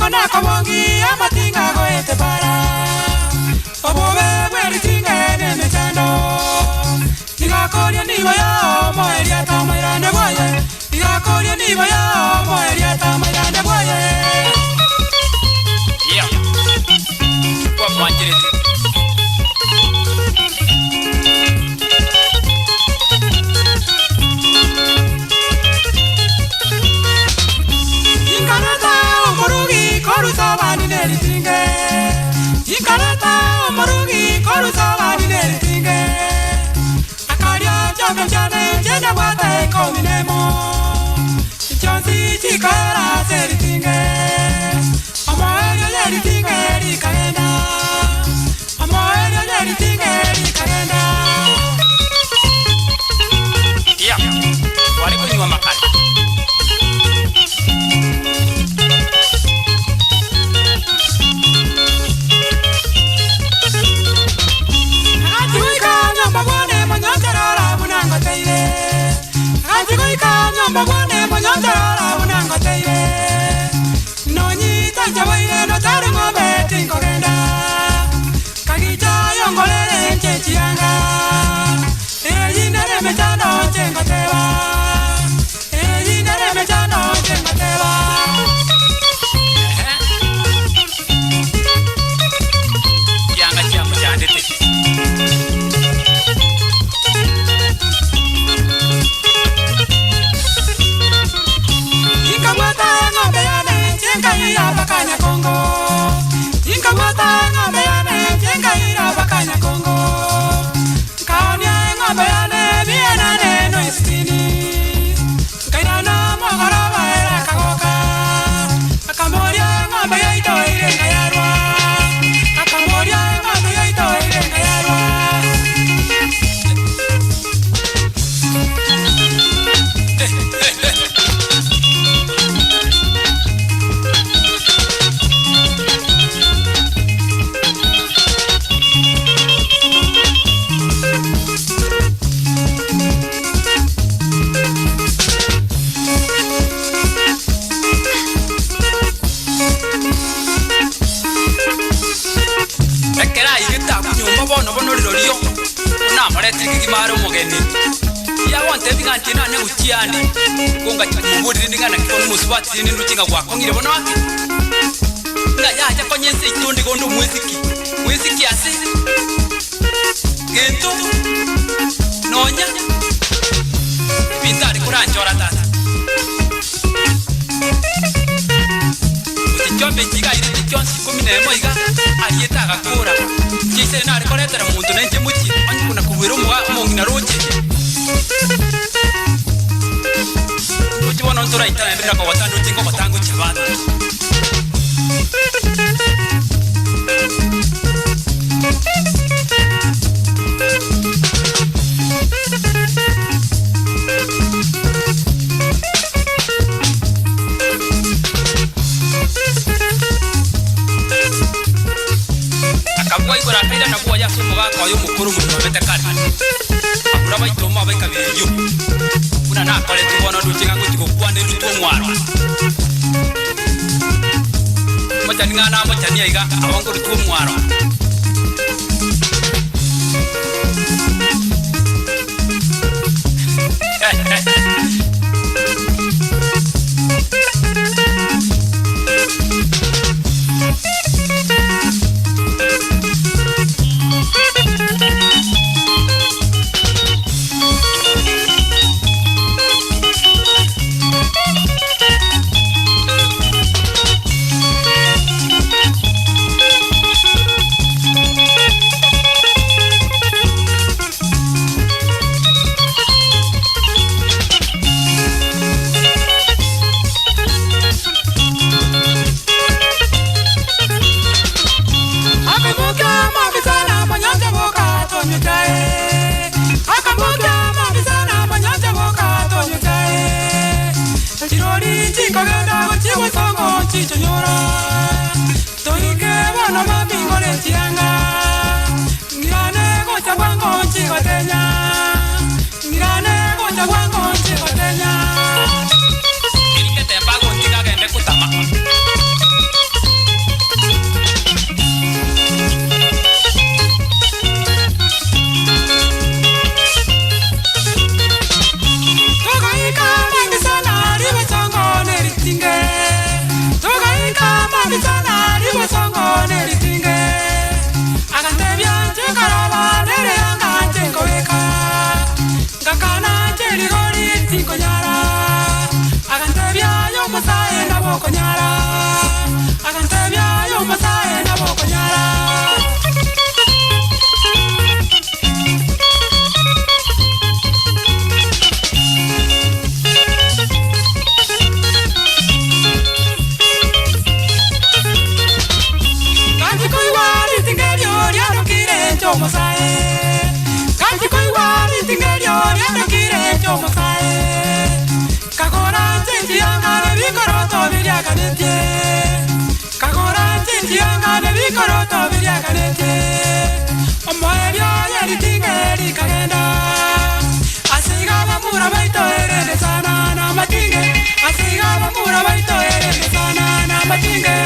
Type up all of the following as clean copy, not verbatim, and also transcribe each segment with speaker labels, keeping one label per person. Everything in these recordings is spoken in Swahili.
Speaker 1: Kona kawangi amatinga goete para Obobe bweri tingene metendo Igakoria niba ya moeria tamairane boye Igakoria niba ya moeria tamairane boye
Speaker 2: Yeah Kwa mwanjiriti Korusawani neritinge Ikarata omorugi korusawani neritinge Akaria chame chane chene wate kominemo Chonsi chikara seritinge Omoerio neritinge rikagenda Omoerio neritinge rikagenda Yeah, wali kunywa makali
Speaker 1: Mbagwane monyondora unango teire Nonyi tanjawaire no tari ngobe tingo genda Kagita yongolere nche chianga Yinere mechano chengo tewa Yinere mechano chengo tewa
Speaker 2: Yanga chiamu chandete
Speaker 1: Inga bakanya Kongo Inga wata ngombe yane Inga ira bakanya Kongo Kaunia ngombe yane Bienane no iskini Kairana mogoroba era kagoka Akamoria ngombe yaito ire ngayarwa Akamoria ngombe yaito ire ngayarwa
Speaker 2: Tina ne utiani konga chimubudi ndingana kikono musubati ni nutinga kwako ngire bona wake nga yaja konyense itundi gondo mweziki ase gento nonya pintari kuranjora tata utichombe chiga ire tichonsi 11 iga alieta agakura chise na rekoretera muntu nenje muchi anyi kuna kubwira mungina roche Uchiwana nzura itana mbira kwa watando tingo matango chivana Akabwa ikora kaida na kuwa yasu mugaka wa yo mukuru mu betekari Akura itoma beka biyo Kuna na kole tibona dutinga ngutiko kwande luto mwaro Motani ngana motani aiga awango luto mwaro
Speaker 1: bokonyara akantebya yo masae na bokonyara kanti koiwari tingerio riano kire cho masae kanti koiwari tingerio riano kire cho masae kakora tinti angane bikoroto biryakanete kakora tinti angane bikoroto biryakanete omoerio yeri tingeri kagenda asiga bamura baito erere sana na matinge asiga bamura baito erere sana na matinge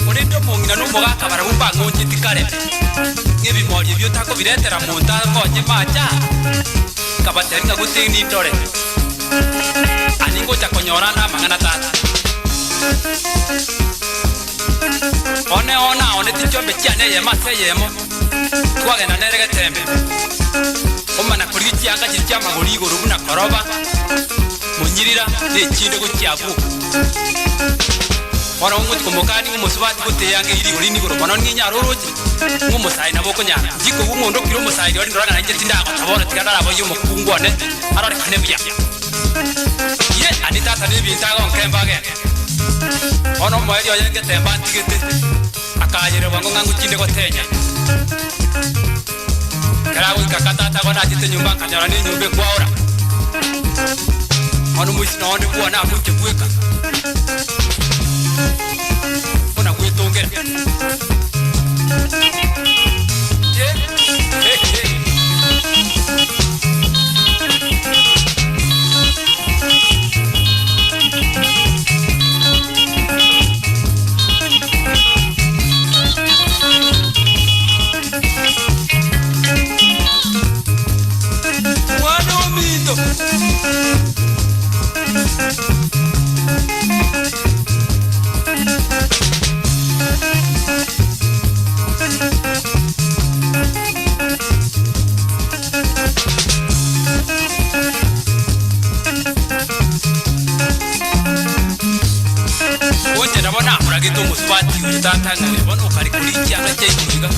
Speaker 1: Onindo mongina no moga kabara umba ngonje tikare ngebi mori byo tako biretera monta konje macha kabatenga gutini tore aningo takonyora na mangana tata one tichombe cyane ye maseyemo twagenda nerege tembe omana kuriti anga kirya magori go rubuna koroba munyirira nekinde go cyabu ora umuti komokani umusubati guteyange iri urini go robono nyinyaroroje ngumusai naboko nyana jiko gumondo kiro musai ori ndoranga nanje tindako tabona tikadara abo yumukungwane arore kanebya ye anitata nebintago nkembage ono moyo yenge temba ntigete akayere wango ngangu kinde go tenya karawo kakatata gona jite nyumba kanyara ni nyumbe kwaora ono muisi no ndi kuona muke kweka ona kwetongera tanga bono kari kuri cyanga cy'ikuziga